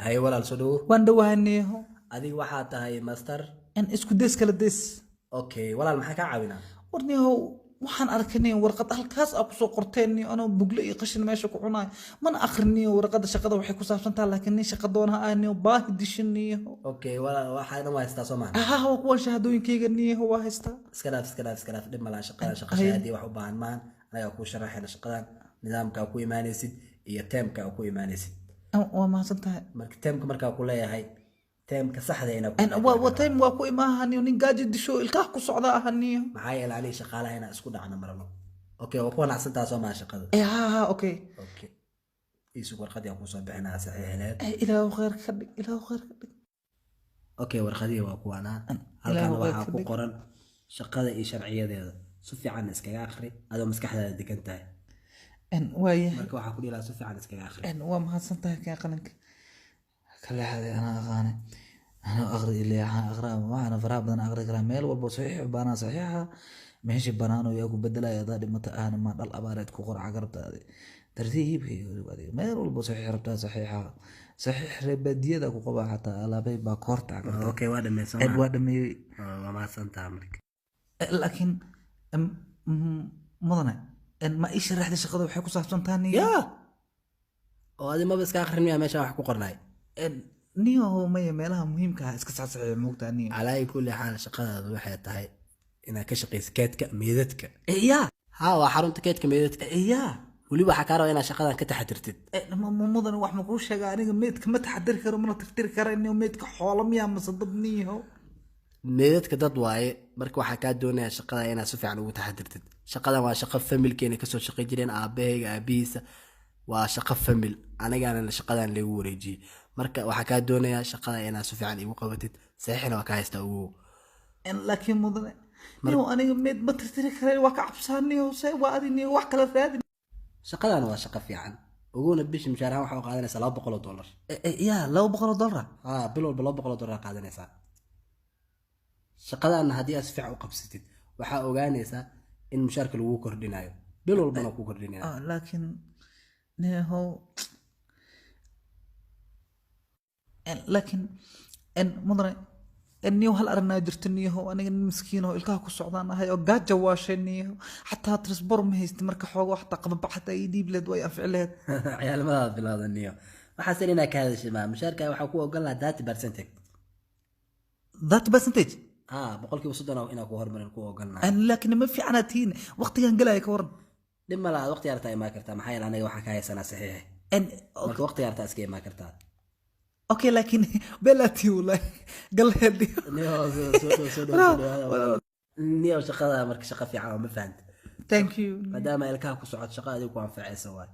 hay walaal soo dhawo waan dhawaaniyo adiga waxaa tahay master in isku days kala days okay walaal maxaa ka caawinaa warniyo waxaan arkanay warqad halkaas aad ku soo qorteen anoo bugle iyo qashin meesha ku cunay man akhriyo warqada shaqada waxay ku saabsan tahay laakiin nin shaqo doona aaniyo baahi dishiniyo okay walaal waxaana waa haystaa Soomaali waa kuwan shahaadooyinkayga niyo waa haystaa iska dhaaf dhib malaha shaqada shahaadii wax u baahan maan anaga ku sharaxayna shaqadan nidaamka ku iimaanaysid iyo teamka ku iimaanaysid waa mahadsantahay marka teamka markaa ku leeyahay teamka saxda ina waa team waa ku imaahaniyo nin gaaji disho ilkaah ku socda ahaniyo maxaa yeelay aniga shaqaalaha ina isku dhacna marno okay waa ku wanaagsantaa Soomaali shaqada okay isu warqadii ku soo bixinaa saxiixeed ilaahu khayr ka dhig okay warqadii waa kuwana halkan waxa ku qoran shaqada iyo sharciyadeeda si fiican iskaga akhri adoo maskaxdaada degan tahay waaye marka waxa ku dhilaa si fiican iskaga akhri waa mahadsantahay ka qalanka kala haday ana aqaane ana akhri ilaa akhra waxana faraha badan akhri kara meel walba saxiix baana saxiixa meeshii banaano yaa ku bedelaya dad dhimata aan ma dhal abaareed ku qorca garabtaada tartiib meel walba saxiix rabtaa saxiixa saxiix rebadiyada ku qaba xataa alaabay baa koorta garabta okay waa dhameeyay waa dhameeyay waa mahadsantahay marka laakiin mudane ma ii sharaxday shaqada waxay ku saabsan tahay ya oo adi ma iska akhrinaya meesha wax ku qornay niyo maya meelaha muhiimka ah iska saxsaxay moogtaa niyo calaa kulli xaal shaqadaadu waxay tahay inaad ka shaqeyso keedka meedadka ha waa xarunta keedka meedadka weli waxa ka rabaa inaad shaqadan ka taxadirtid mudan wax ma kuu sheega aniga meedka ma taxadiri karo mana tirtiri karo inuu meedka xoolo miyaa mase dad niyo meedadka dad waaye marka waxaa kaa doonaya shaqada inaad si fiican ugu taxadirtid shaqadan waa shaqo familkeena kasoo shaqay jireen aabahayga aabihiisa waa shaqo famil anigana shaqadan lagu wareejiyey marka waxaa kaa doonaya shaqada inaad si fiican igu qabatid saxiixna waa ka haystaa ugu laakiin mudane niyo aniga meed ma tirtiri karo waa ka cabsaaniyo say waa adiniyo wax kala raadin shaqadan waa shaqo fiican uguna bishi mushaaraha waxa qaadanaysaa $200 $200 bil walba $200 qaadanaysaa shaqadan haddii aad si fiican u qabsatid waxaa ogaanaysaa in mushaarka lagu kordhinayo bil walbana ku kordhinayo laakiin neho laakiin mudane niyo hal aragna jirto niyo aniga miskiin oo ilkaha ku socdaan ahay oo gaaja waashay niyo xataa transport ma haysta marka xoogo xataa qababa xataa ii dhiib leed way anficleed ciyaalmadaad bilowda niyo waxaa sir inaa ka hadashay ma mushaarka waxaa ku ogolan lahaa 30% boqolkiiba 30 inaa ku hormarin ku ogolanaa laakiin ma fiicnaatiin waqtigan galaya ka waran dhib ma laha waqti yartaa imaa kartaa maxaa yeelay aniga waxaa ka haysanaa saxiix marka waqti yartaa iska imaa kartaa okay laakiin belati wallahi galheedi niyo shaqada marka shaqo fiican ma fahant thank you maadaama ilkaha ku socod shaqada adigu ku anfacaysa waay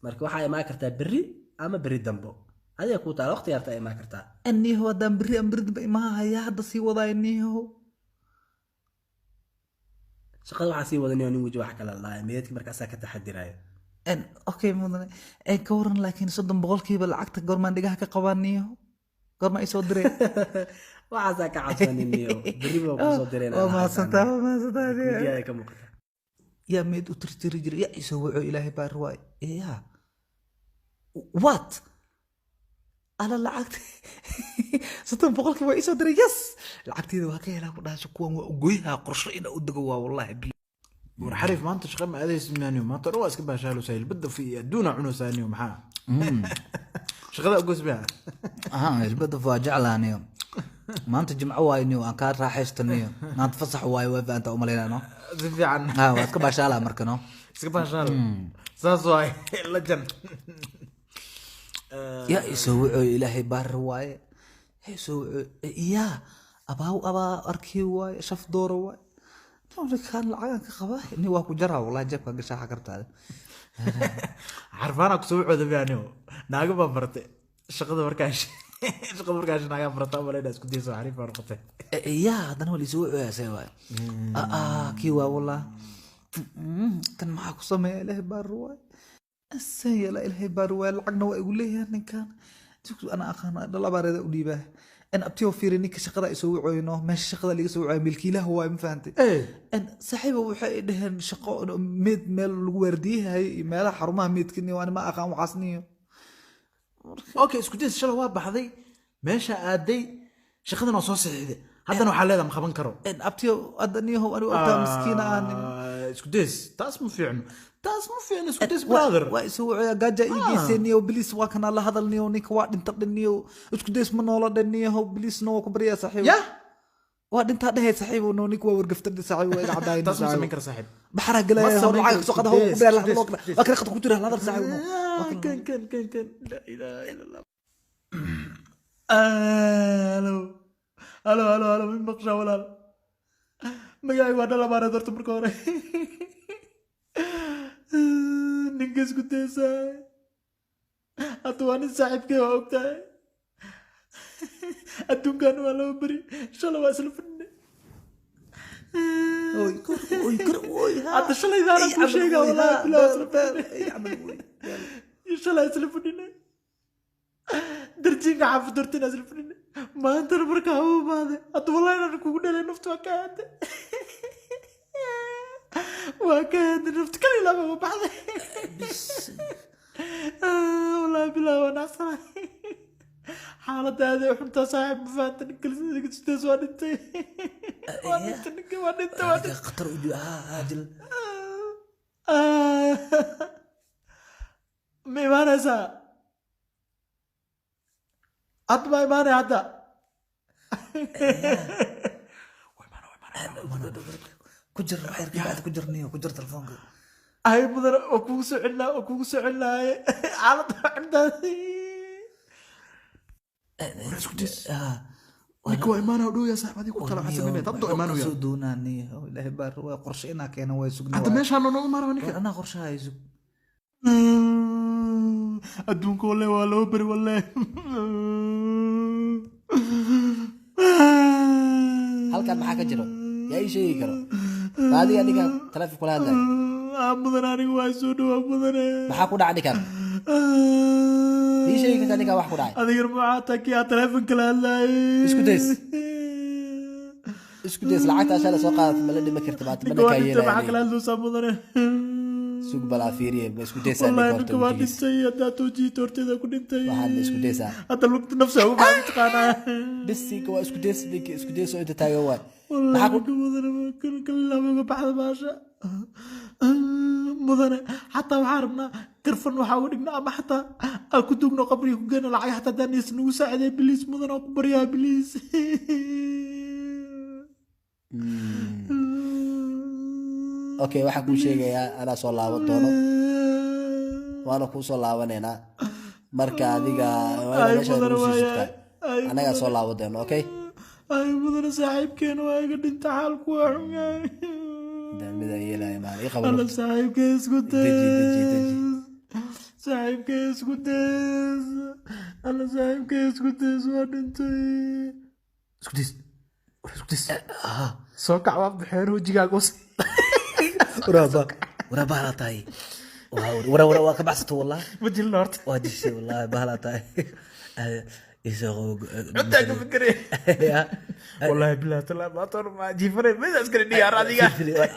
marka waxaa imaa kartaa berri ama berri dambo adiga ku taal waqti yartaa imaa kartaa niyo wadaan berri dambe imaa haya hadda sii waday niyo shaqada waxaa sii wada niyo nin waji wax kala laa meedka markaas ka taxadirayo okay mudane ka waran laakiin 30% lacagta goormaan dhigaha ka qabaaniyo goorma ay soo direen waxaa ka cabsaniniyo berri baa ku soo direen ma santaa ka muuqata ya meed u tirtiri jiray ya isoo wuxuu ilaahay baa ruwaay what ala lacagta 30% waa isoo diray yes lacagteeda waa ka helaa ku dhaasho kuwan waa goyaha qorshe ina u dago waa wallahi ورحرف ما أنت شغل ما هذا اسمه ما تروى اسكبها شالو سهل بده في دون عنو ثاني ومحا شغل أقص بها البدو فاجع لانيو ما أنت جمع وايني وأنا كان راح يستنيو ما أنت فصح واي وفا أنت أمالينا نو زفي عن واسكبها شالها مركنو اسكبها شالو ساسواي لجن يا يسوع إلهي بار واي يسوع يا أبا أركي واي شاف دور واي كان العيان كخباه إني واقو جرى والله جابك قشاحة كرتها عرفانا كسوع عذا بيانيو ناقبا برتي شغل مركاش شغل مركاش ناقبا برتا ولا ناس كنت يسوع عريف ورقته يا هذا هو اللي يسوع يا سيوا كيوا والله كان معاكو سمي إلهي بارواي السيا لا إلهي بارواي العقنا ويقول لي إن كان أنا أخانا الله بارد أولي به أن أبتيو فيرني كشقة يسوي عينه ماشي شقة اللي يسوي عين ملكي له هو مفهمتي أن صاحبه وحي دهن شقة ميد مال الورديه هاي مالها حرمها ميد كني وأنا ما أخان وعصني okay isku days shalay waa baxday meesha aaday shaqadan oo soo saxiixday haddana waxaa leedahay ma qaban karo abtiyo adaniyaho anigu ogtaa miskiina aan isku days taas ma fiicno isku days brother waa isu wacaya gaaja ii geyseniyo bilis waa kana la hadalniyo ninka waa dhinta dhiniyo isku days ma noola dhiniyo bilis noo ku bariya saaxiib ya waa dhinta dhahay saaxiib oo ninka waa wargaftar saaxiib waa cadaayn taas ma samayn kara saaxiib baxra galay hor lacag soo qadaho ku beer la hadlo waa kala qad ku jira la hadal saaxiib kan la ilaaha illa allah halo min maqsha walaal magacay waa dhalabaanad horta marka hore ninka isku daysaa hadda waa nin saaxiibkee waa ogtahay adduunkan waa laba beri shalay waa isla fadhine hadda shalaydaana kuu sheegaa walaahi bilaa isla fadhine shalay isla fadhine darjiinka xaafid hortina isla fadhine maantana markaa u imaade hadda wallahi inaan kugu dhalay naftu waa ka aada naftu kala ilaaba ma baxday wallahi bilaa waa nacsanahay xaaladda aada xuntaa saaxiib ma fahamta ninka sidaas waa dhintay waa dhintay khatar u jil ma imaanaysaa hadda ma imaanay hadda ku jir xeerka ku jirniyo ku jir telefoonka ay mudan oo kugu soo celinaaye xaaladda xuntaasi isku dis ninka waa imaanaya dhow yaa saaxiib adiga ku kala xasaminay hadda imaanaya soo doonaaniyo ilaahay baar waa qorshe inaa keena way sugnaa hadda meeshaan noo imaanaya ninka anaa qorshaha isug adduunka walle waa loo beri walle halkan maxaa ka jiro yaa ii sheegi karo adiga ninka taleefon kula hadlay mudan aniga waa soo dhawaa mudane maxaa ku dhacay ninkan ii sheegi kartaa ninkan wax ku dhacay adiga maxaa taki aa taleefon kala hadlaay isku days lacagta shalay soo qaadatay ma la dhimi karta baad mana ka yeelay maxaa kala hadloosaa mudane sug bala fiiriye ma isku daysaa wallahi ninka waa dhintay hadda toojii tortida ku dhintay waxaad isku daysaa hadda lugta nafsa u baahan taqaanaa bisiga waa isku days ninka isku days oo inta taagan waay maxaa ku mudane kala uga baxda baasha mudane xataa waxaa rabnaa garfan waxaa uga dhignaa ama xataa aan ku dugno qabriga ku geena lacag xataa haddaan is nagu saaciday biliis mudan aan ku baryaa biliis okay waxaan kuu sheegayaa anaa soo laaban doono waana kuu soo laabanaynaa marka adiga anagaa soo laaban doono okay ay mudane saaxiibkeena waa iga dhinta xaalku waa xunyahay mida yeelaya maan ii qabo alla saaxiibkee isku days saaxiibkee isku days alla saaxiibkee isku days waa dhintay isku days soo kac waa baxeen wejigaaga us ورا بهلا تاي ورا كبعثت والله وجه النورت واجي والله بهلا تاي يسوق انت فكري والله بالله طلع ما طور ما جيفري ما اسكر ديار هذيك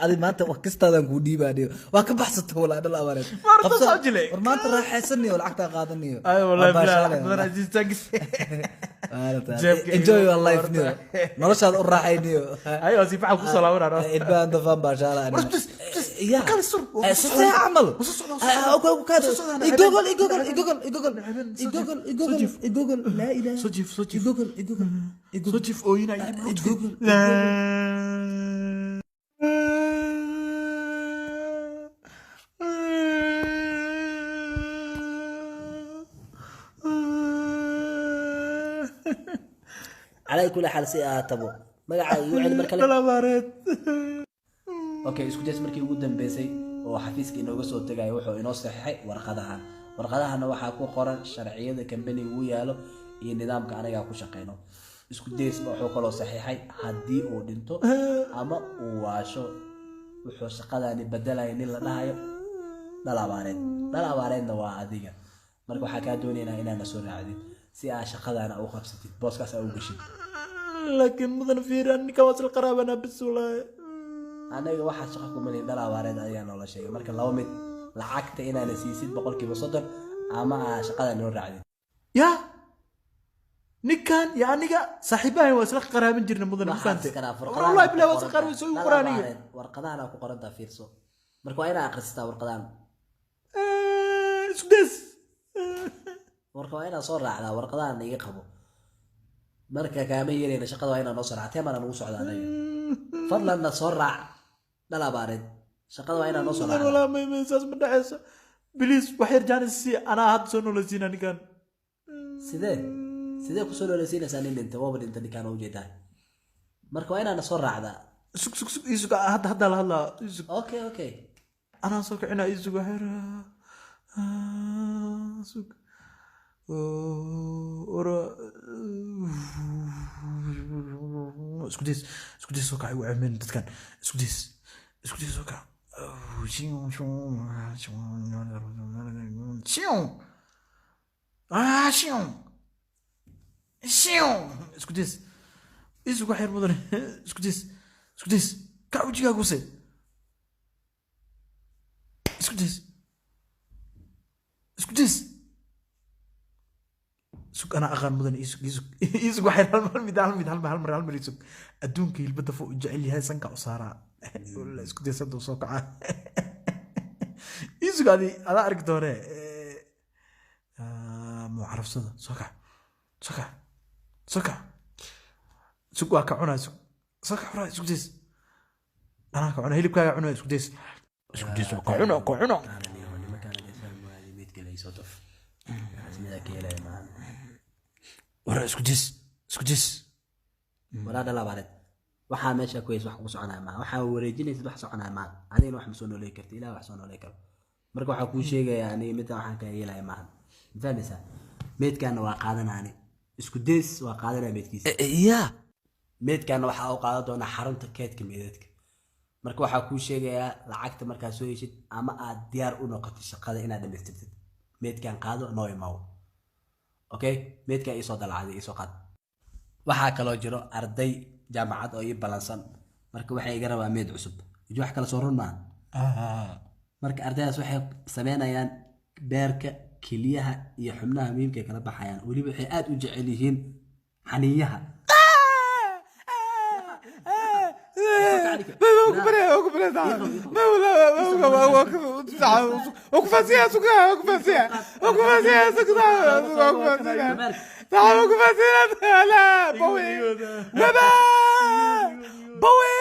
هذه ما انت وكستادان كو ديباديو وا كبعثت والله دل امانه ما صاجلي ما انت راح حسني ولا عقتا قادني اي والله بالله انا عزيز تاكس enjoy your life نيو noloshaad u raaxayniyo ayo si fiican ku salaamana ilbaan dafan ba shala يا ساعة عمل يقول لا إله صجف يقول أوينا لا على كل حال سيئاتبو مقعد يوعد مركلة لا بارد okay isku days markii ugu dambeysay oo xafiiska inooga soo tagay wuxuu inoo saxiixay warqadahana waxaa ku qoran sharciyada company uu yaalo iyo nidaamka anaga ku shaqeyno isku days wuxuu kaloo saxiixay haddii uu dhinto ama uu waasho wuxuu shaqadaani bedelay nin la dhahayo dhalabaareedna waa adiga marka waxaa kaa doonaynaa inaana soo raacdid si aa shaqadaana u qabsatid booskaas aa u gashid laakiin mudan fiiran ninka wasal qaraabana bisulay anaga waxaa shaqo ku malin dhalabaareed ayaa noola sheegay marka laba mid lacagta inaana siisid 30% ama shaqada noo raacdid يا نكان يا نيجا صاحبها واسلق قرابة جرنا مدن مكانته والله بلا واسلق قرابة سوي قرانية warqadahan ku qorantaa fiirso marka waa inaa akhrisataa warqadahan سدس marka waa inaa soo raacdaa warqadahan iga qabo marka kaama yeelayna shaqada waa inaa noo soo raactee mana nagu socda anaga fadlanna soo raac dhalabaareed shaqada waa inaa noo soo raacdaa والله ما يساس من دحيس بليز وحير جانسي انا هاد سونو لسينا نكان sidee kusoo dhooleysiinaysaa nin dhinta waaba dhinta ninkaan u jeedaa marka waa inaana soo raacdaa سوق سوق سوق يسوق هذا هلا يسوق okay انا سوق عنا يسوق حير سوق ورا سكديس سوق عيو عمين دكان سكديس سوق شيون اسكتيس اسكو حير مدن اسكتيس كاوجيغا غوسي اسكتيس سوق انا اغان مدن اسكو حير هالمر يسوق ادونك البدا فوق جعل هاي سنكا وصارا ولا اسكتيس هذا سوق اسكو هذه انا ارك دوري مو عرف صدا سوق واكا عنا سوق عنا سوق ديس انا كعنا هيلب كاغا عنا سوق ديس كعنا انا اليوم ما كان يفهم هذه ميت كلي صوتف اسمها كيلا معنا ورا سوق ديس ولا dhalabaareed waxaa meesha ku yees wax ku soconaa ma waxa wareejinaysid wax soconaa ma adina wax ma soo nooleey kartid ilaa wax soo nooleey karo marka waxa ku sheegaya ani mid waxaan ka yeelay ma fahmaysaa meedkan waa qaadanaani isku dees waa qaadanaa meedkiisa يا meedkan waxa uu qaadan doonaa xarunta keedka meedadka marka waxa ku sheegaya lacagta markaa soo yeeshid ama aad diyaar u noqotid shaqada inaad dhameystirtid meedkan qaado noo imaw okay meedkan isoo dalacday isoo qaad waxaa kaloo jiro arday jaamacad oo ii balansan marka waxay iga rabaa meed cusub wax kala soo run maan marka ardaydaas waxay sameynayaan beerka kiliyaha iyo xubnaha muhiimka kala baxayaan waliba waxay aad u jecel yihiin xaniyaha بوي